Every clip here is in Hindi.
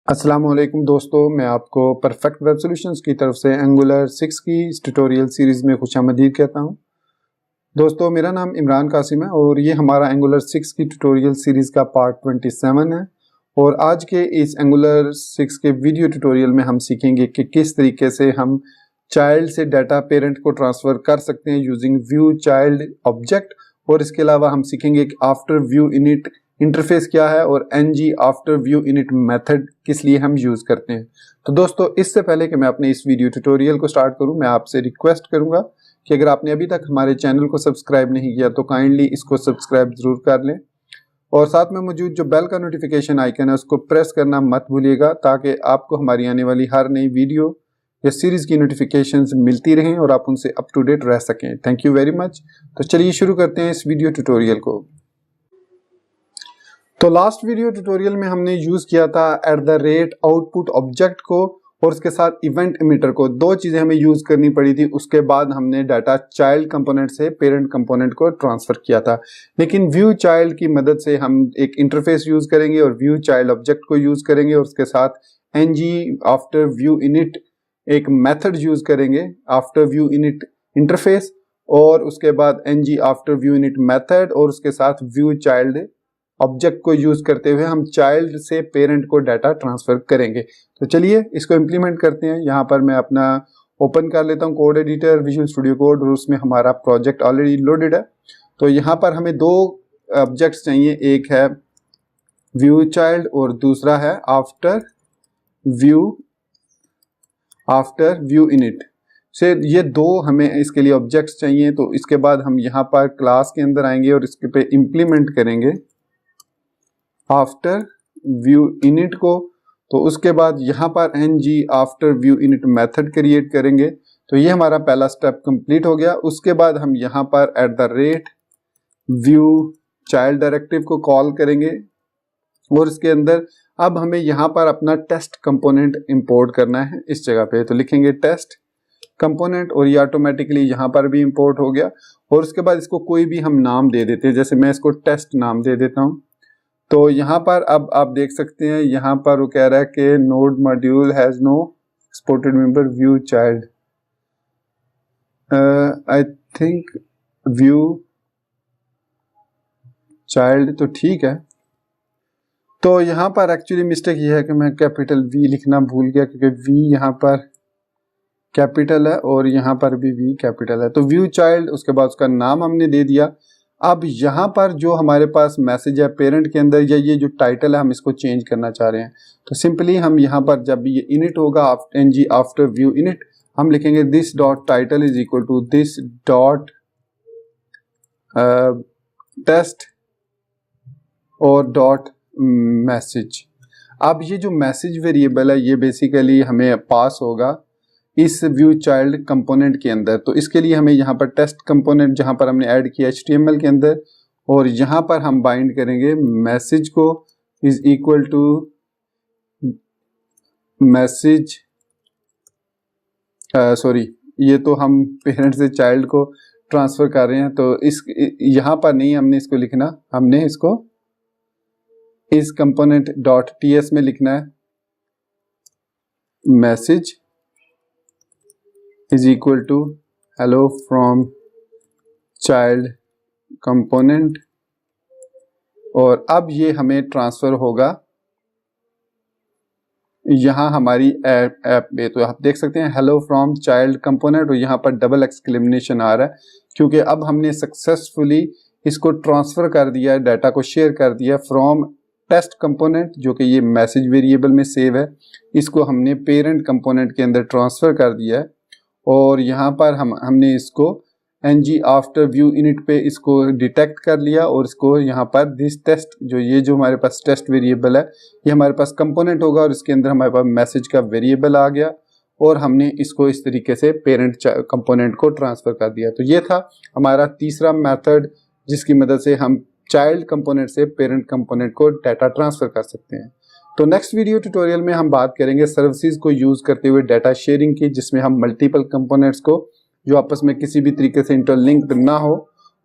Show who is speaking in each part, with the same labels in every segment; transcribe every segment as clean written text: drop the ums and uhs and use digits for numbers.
Speaker 1: अस्सलाम वालेकुम दोस्तों, मैं आपको परफेक्ट वेब सॉल्यूशंस की तरफ से एंगुलर 6 की इस ट्यूटोरियल सीरीज़ में खुशामदीद कहता हूं। दोस्तों, मेरा नाम इमरान कासिम है और ये हमारा एंगुलर 6 की ट्यूटोरियल सीरीज़ का पार्ट 27 है। और आज के इस एंगुलर 6 के वीडियो ट्यूटोरियल में हम सीखेंगे कि किस तरीके से हम चाइल्ड से डाटा पेरेंट को ट्रांसफ़र कर सकते हैं यूजिंग व्यू चाइल्ड ऑब्जेक्ट। और इसके अलावा हम सीखेंगे कि आफ्टर व्यू इनिट इंटरफेस क्या है और ng after view init method किस लिए हम यूज करते हैं। तो दोस्तों, इससे पहले कि मैं अपने इस वीडियो ट्यूटोरियल को स्टार्ट करूं, मैं आपसे रिक्वेस्ट करूंगा कि अगर आपने अभी तक हमारे चैनल को सब्सक्राइब नहीं किया तो काइंडली इसको सब्सक्राइब जरूर कर लें और साथ में मौजूद जो बेल का नोटिफिकेशन आइकन है उसको प्रेस करना मत भूलिएगा, ताकि आपको हमारी आने वाली हर नई वीडियो या सीरीज की नोटिफिकेशंस मिलती रहें और आप उनसे अप टू डेट रह सकें। Thank you very much. तो चलिए शुरू करते हैं इस वीडियो ट्यूटोरियल को। तो लास्ट वीडियो ट्यूटोरियल में हमने यूज किया था @आउटपुट ऑब्जेक्ट को और उसके साथ इवेंट इमिटर को। दो चीजें हमें यूज करनी पड़ी थी। उसके बाद हमने डाटा चाइल्ड कंपोनेंट से पेरेंट कंपोनेंट को ट्रांसफर किया था। लेकिन व्यू चाइल्ड की मदद से हम एक इंटरफेस यूज करेंगे और व्यू चाइल्ड ऑब्जेक्ट को यूज करेंगे और उसके साथ ng आफ्टर व्यू इनिट एक मेथड यूज करेंगे आफ्टर व्यू इनिट इंटरफेस और उसके बाद ng after view init method और उसके साथ व्यू चाइल्ड ऑब्जेक्ट को यूज करते हुए हम चाइल्ड से पेरेंट को डाटा ट्रांसफर करेंगे। तो चलिए इसको इम्प्लीमेंट करते हैं। यहाँ पर मैं अपना ओपन कर लेता हूँ code editor, visual studio code, और उसमें हमारा प्रोजेक्ट ऑलरेडी लोडेड है। तो यहाँ पर हमें दो ऑब्जेक्ट्स चाहिए, एक है व्यू चाइल्ड और दूसरा है आफ्टर व्यू इनिट। से ये दो हमें इसके लिए ऑब्जेक्ट्स चाहिए। तो इसके बाद हम यहाँ पर क्लास के अंदर आएंगे और इसके पे इम्प्लीमेंट करेंगे आफ्टर व्यू इनिट को। तो उसके बाद यहाँ पर ng after view init method create करेंगे। तो ये हमारा पहला स्टेप कंप्लीट हो गया। उसके बाद हम यहाँ पर @व्यू चाइल्ड डायरेक्टिव को कॉल करेंगे और इसके अंदर अब हमें यहाँ पर अपना टेस्ट कंपोनेंट इंपोर्ट करना है इस जगह पे। तो लिखेंगे टेस्ट कंपोनेंट और ये ऑटोमेटिकली यहाँ पर भी इंपोर्ट हो गया। और उसके बाद इसको कोई भी हम नाम दे देते हैं, जैसे मैं इसको टेस्ट नाम दे देता हूँ। तो यहाँ पर अब आप देख सकते हैं, यहाँ पर वो कह रहा है कि node module has no exported member view child. I think view child तो ठीक है। तो यहाँ पर एक्चुअली मिस्टेक ये है कि मैं कैपिटल V लिखना भूल गया, क्योंकि V यहाँ पर कैपिटल है और यहाँ पर भी V कैपिटल है। तो व्यू चाइल्ड, उसके बाद उसका नाम हमने दे दिया। अब यहाँ पर जो हमारे पास मैसेज है पेरेंट के अंदर, या ये जो टाइटल है हम इसको चेंज करना चाह रहे हैं। तो सिंपली हम यहाँ पर जब ये इनिट होगा ng आफ्टर व्यू इनिट, हम लिखेंगे this dot title is equal to this dot test और डॉट मैसेज। अब ये जो मैसेज वेरिएबल है ये बेसिकली हमें पास होगा इस व्यू चाइल्ड कंपोनेंट के अंदर। तो इसके लिए हमें यहाँ पर टेस्ट कंपोनेंट जहाँ पर हमने ऐड किया HTML के अंदर, और यहाँ पर हम बाइंड करेंगे मैसेज को is equal to message, sorry ये तो हम पेरेंट से चाइल्ड को ट्रांसफर कर रहे हैं। तो इस यहाँ पर नहीं हमने इसको लिखना, हमने इसको इस कंपोनेंट डॉट ts में लिखना है message is equal to hello from child component। और अब ये हमें ट्रांसफर होगा यहाँ हमारी ऐप में। तो आप देख सकते हैं हेलो फ्रॉम चाइल्ड कंपोनेंट और यहाँ पर डबल एक्सक्लेमेशन आ रहा है, क्योंकि अब हमने सक्सेसफुली इसको ट्रांसफर कर दिया है, डाटा को शेयर कर दिया फ्रॉम टेस्ट कंपोनेंट जो कि ये मैसेज वेरिएबल में सेव है, इसको हमने पेरेंट कंपोनेंट के अंदर ट्रांसफर कर दिया है। और यहाँ पर हमने इसको ng आफ्टर व्यू इनिट पे इसको डिटेक्ट कर लिया और इसको यहाँ पर दिस टेस्ट, जो ये जो हमारे पास टेस्ट वेरिएबल है ये हमारे पास कंपोनेंट होगा और इसके अंदर हमारे पास मैसेज का वेरिएबल आ गया और हमने इसको इस तरीके से पेरेंट कंपोनेंट को ट्रांसफर कर दिया। तो ये था हमारा तीसरा मेथड जिसकी मदद से हम चाइल्ड कंपोनेंट से पेरेंट कंपोनेंट को डाटा ट्रांसफर कर सकते हैं। तो नेक्स्ट वीडियो ट्यूटोरियल में हम बात करेंगे सर्विसेज को यूज करते हुए डाटा शेयरिंग की, जिसमें हम मल्टीपल कंपोनेंट्स को जो आपस में किसी भी तरीके से इंटरलिंक्ड ना हो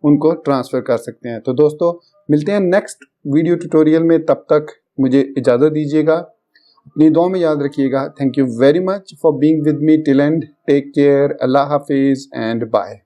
Speaker 1: उनको ट्रांसफर कर सकते हैं। तो दोस्तों, मिलते हैं नेक्स्ट वीडियो ट्यूटोरियल में, तब तक मुझे इजाजत दीजिएगा। अपनी दुआ में याद रखिएगा। Thank you very much for being with me till end. Take care. अल्लाह हाफिज़ एंड बाय।